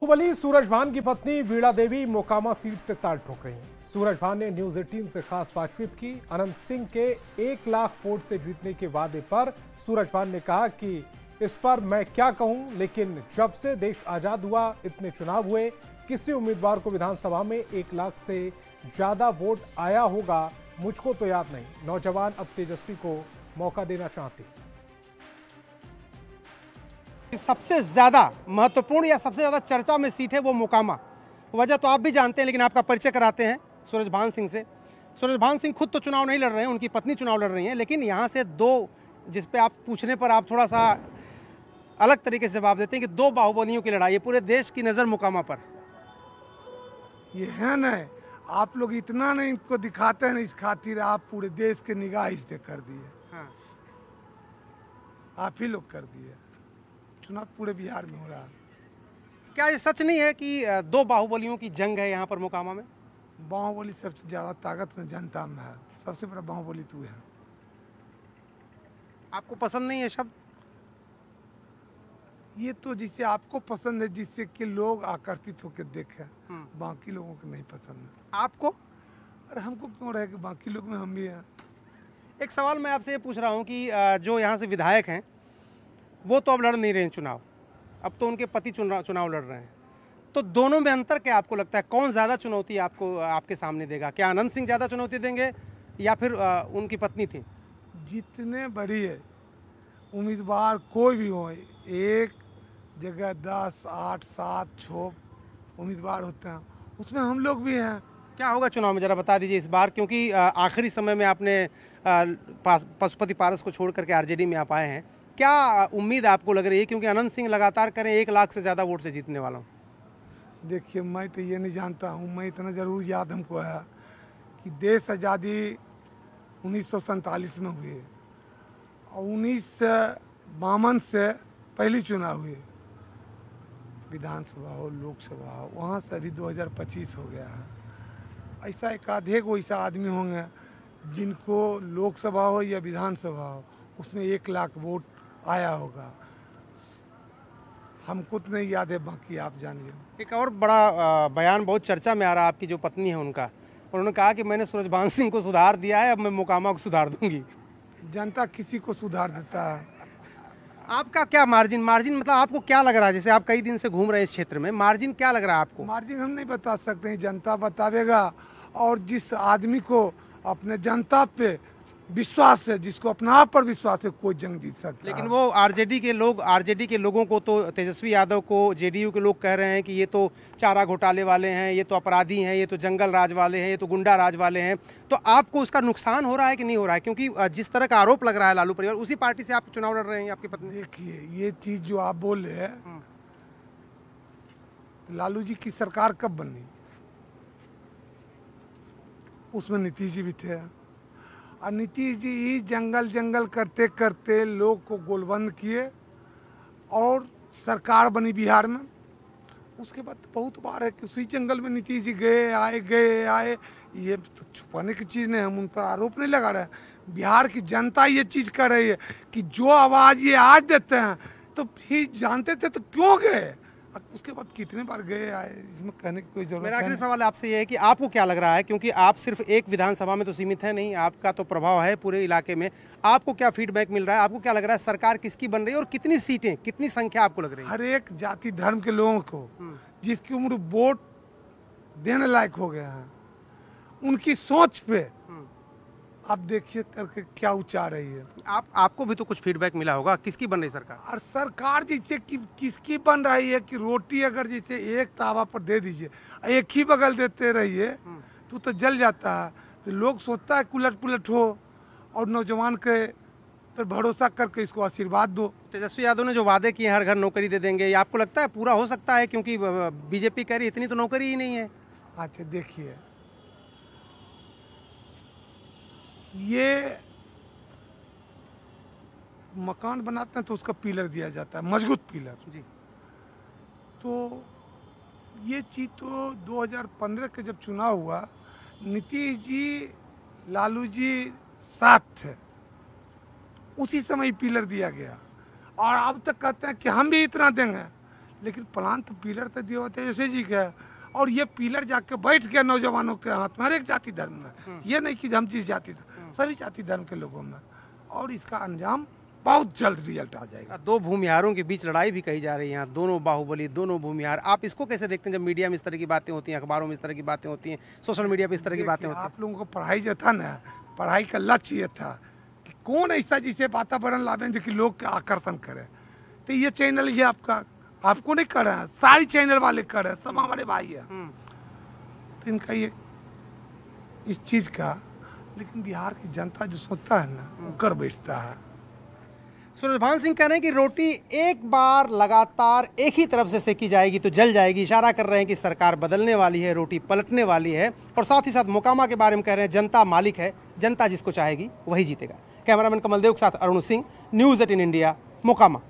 बाहुबली सूरजभान की पत्नी वीणा देवी मोकामा सीट से ताल ठोक रही हैं। सूरजभान ने न्यूज 18 से खास बातचीत की। अनंत सिंह के 1 लाख वोट से जीतने के वादे पर सूरजभान ने कहा कि इस पर मैं क्या कहूं, लेकिन जब से देश आजाद हुआ इतने चुनाव हुए, किसी उम्मीदवार को विधानसभा में 1 लाख से ज्यादा वोट आया होगा मुझको तो याद नहीं। नौजवान अब तेजस्वी को मौका देना चाहते हैं। सबसे ज्यादा महत्वपूर्ण या सबसे ज्यादा चर्चा में सीट है वो मोकामा। वजह तो आप भी जानते हैं, लेकिन आपका परिचय कराते हैं सूरजभान सिंह से। सूरजभान सिंह खुद तो चुनाव नहीं लड़ रहे हैं, उनकी पत्नी चुनाव लड़ रही हैं, लेकिन यहाँ से दो, जिस पे आप पूछने पर आप थोड़ा सा अलग तरीके से जवाब देते हैं कि 2 बाहुबलियों की लड़ाई है, पूरे देश की नज़र मोकामा पर। ये है ना, आप लोग इतना नहीं इनको दिखाते हैं, इस खातिर आप पूरे देश के निगाह इस पे कर दिए। हाँ। आप ही लोग कर दिए। चुनाव पूरे बिहार में हो रहा है। क्या ये सच नहीं है कि 2 बाहुबलियों की जंग है यहाँ पर मोकामा में? बाहुबली सबसे ज्यादा ताकत में जनता में है। सबसे बड़ा बाहुबली तू है। आपको पसंद नहीं है शब्द? ये तो जिसे आपको पसंद है, जिससे कि लोग आकर्षित होकर देखें, बाकी लोगों को नहीं पसंद है। आपको? अरे हमको क्यों रहे कि बाकी लोग में हम भी हैं। एक सवाल मैं आपसे ये पूछ रहा हूँ कि जो यहाँ से विधायक हैं वो तो अब लड़ नहीं रहे हैं चुनाव, अब तो उनके पति चुनाव लड़ रहे हैं, तो दोनों में अंतर क्या आपको लगता है? कौन ज़्यादा चुनौती आपको आपके सामने देगा? क्या अनंत सिंह ज़्यादा चुनौती देंगे या फिर उनकी पत्नी थी? जितने बड़ी है उम्मीदवार कोई भी हो, एक जगह 10, 8, 7, 6 उम्मीदवार होते हैं, उसमें हम लोग भी हैं। क्या होगा चुनाव में, ज़रा बता दीजिए इस बार, क्योंकि आखिरी समय में आपने पशुपति पारस को छोड़ करके आरजेडी में आप आए हैं। क्या उम्मीद आपको लग रही है, क्योंकि अनंत सिंह लगातार करें 1 लाख से ज़्यादा वोट से जीतने वाला हूँ? देखिए, मैं तो ये नहीं जानता हूँ, मैं इतना ज़रूर याद हमको है कि देश आज़ादी 1947 में हुई और 1952 से पहली चुनाव हुए, विधानसभा हो लोकसभा हो, वहाँ से अभी 2025 हो गया है। ऐसा एक आधे को ऐसा आदमी होंगे जिनको लोकसभा हो या विधानसभा हो उसमें 1 लाख वोट आया होगा। हमको तो नहीं याद है, बाकी आप जानिए। एक और बड़ा बयान बहुत चर्चा में आ रहा है आपकी जो पत्नी है उनका, उन्होंने कहा कि मैंने सूरजभान सिंह को सुधार दिया है, अब मैं मोकामा को सुधार दूंगी। जनता किसी को सुधार देता है। आपका क्या मार्जिन मतलब आपको क्या लग रहा है, जैसे आप कई दिन से घूम रहे हैं इस क्षेत्र में, मार्जिन क्या लग रहा है आपको? मार्जिन हम नहीं बता सकते हैं, जनता बतावेगा। और जिस आदमी को अपने जनता पे विश्वास है, जिसको अपना आप पर विश्वास है, कोई जंग जीत सकता है। लेकिन वो आरजेडी के लोगों को तो, तेजस्वी यादव को जेडीयू के लोग कह रहे हैं कि ये तो चारा घोटाले वाले हैं, ये तो अपराधी हैं, ये तो जंगल राज वाले हैं, ये तो गुंडा राज वाले हैं। तो आपको उसका नुकसान हो रहा है कि नहीं हो रहा है? क्योंकि जिस तरह का आरोप लग रहा है लालू परिवार, उसी पार्टी से आप चुनाव लड़ रहे हैं आपकी पत्नी। देखिए, ये चीज जो आप बोल रहे हैं, लालू जी की सरकार कब बनी? उसमें नीतीश जी भी थे, और नीतीश जी ही जंगल करते करते लोग को गोलबंद किए और सरकार बनी बिहार में। उसके बाद बहुत बार है कि उसी जंगल में नीतीश जी गए आए। ये तो छुपाने की चीज़ नहीं, हम उन पर आरोप नहीं लगा रहे हैं। बिहार की जनता ये चीज़ कर रही है कि जो आवाज़ ये आज देते हैं तो फिर जानते थे तो क्यों गए, उसके बाद कितने बार गए आए, इसमें कहने की कोई जरूरत नहीं। मेरा आखिरी सवाल आपसे ये है कि आपको क्या लग रहा है, क्योंकि आप सिर्फ एक विधानसभा में तो सीमित है नहीं, आपका तो प्रभाव है पूरे इलाके में, आपको क्या फीडबैक मिल रहा है? आपको क्या लग रहा है सरकार किसकी बन रही है और कितनी सीटें, कितनी संख्या आपको लग रही है? हर एक जाति धर्म के लोगों को जिसकी उम्र वोट देने लायक हो गया है, उनकी सोच पे आप देखिए करके क्या उचार रही है। आपको भी तो कुछ फीडबैक मिला होगा, किसकी बन रही सरकार? और सरकार जैसे कि किसकी बन रही है कि रोटी अगर जैसे एक तावा पर दे दीजिए, एक ही बगल देते रहिए तो जल जाता है। तो लोग सोचता है उलट हो, और नौजवान के पर भरोसा करके इसको आशीर्वाद दो। तेजस्वी यादव ने जो वादे किए हर घर नौकरी दे देंगे, ये आपको लगता है पूरा हो सकता है? क्योंकि बीजेपी कह रही इतनी तो नौकरी ही नहीं है। अच्छा देखिए, ये मकान बनाते हैं तो उसका पिलर दिया जाता है, मजबूत पिलर जी। तो ये चीज़ तो 2015 के जब चुनाव हुआ, नीतीश जी लालू जी साथ थे, उसी समय पिलर दिया गया। और अब तक कहते हैं कि हम भी इतना देंगे, लेकिन प्लान तो पिलर तो दिए होते जैसे जी का, और ये पिलर जाके बैठ गया नौजवानों के हाथ में, हर एक जाति धर्म में। ये नहीं कि हम जिस जाति सभी जाति धर्म के लोगों में, और इसका अंजाम बहुत जल्द रिजल्ट आ जाएगा। दो भूमिहारों के बीच लड़ाई भी कही जा रही है यहाँ, दोनों बाहुबली, दोनों भूमिहार। आप इसको कैसे देखते हैं जब मीडिया में इस तरह की बातें होती हैं, अखबारों में इस तरह की बातें होती हैं, सोशल मीडिया पे इस तरह की बातें होती हैं? आप लोगों को पढ़ाई जो था ना, पढ़ाई का लक्ष्य ये था कि कौन ऐसा जिसे वातावरण लावे जो कि लोग का आकर्षण करे। तो ये चैनल ये आपको नहीं कर रहा है, सारी चैनल वाले कर रहे हैं, सब हमारे भाई है। तो इनका ये इस चीज़ का, लेकिन बिहार की जनता जो सोचता है ना वो कर बैठता है। सूरजभान सिंह कह रहे हैं कि रोटी एक बार लगातार एक ही तरफ से सेकी जाएगी तो जल जाएगी। इशारा कर रहे हैं कि सरकार बदलने वाली है, रोटी पलटने वाली है। और साथ ही साथ मोकामा के बारे में कह रहे हैं जनता मालिक है, जनता जिसको चाहेगी वही जीतेगा। कैमरामैन कमलदेव के साथ अरुण सिंह, न्यूज़ 18 इंडिया, मोकामा।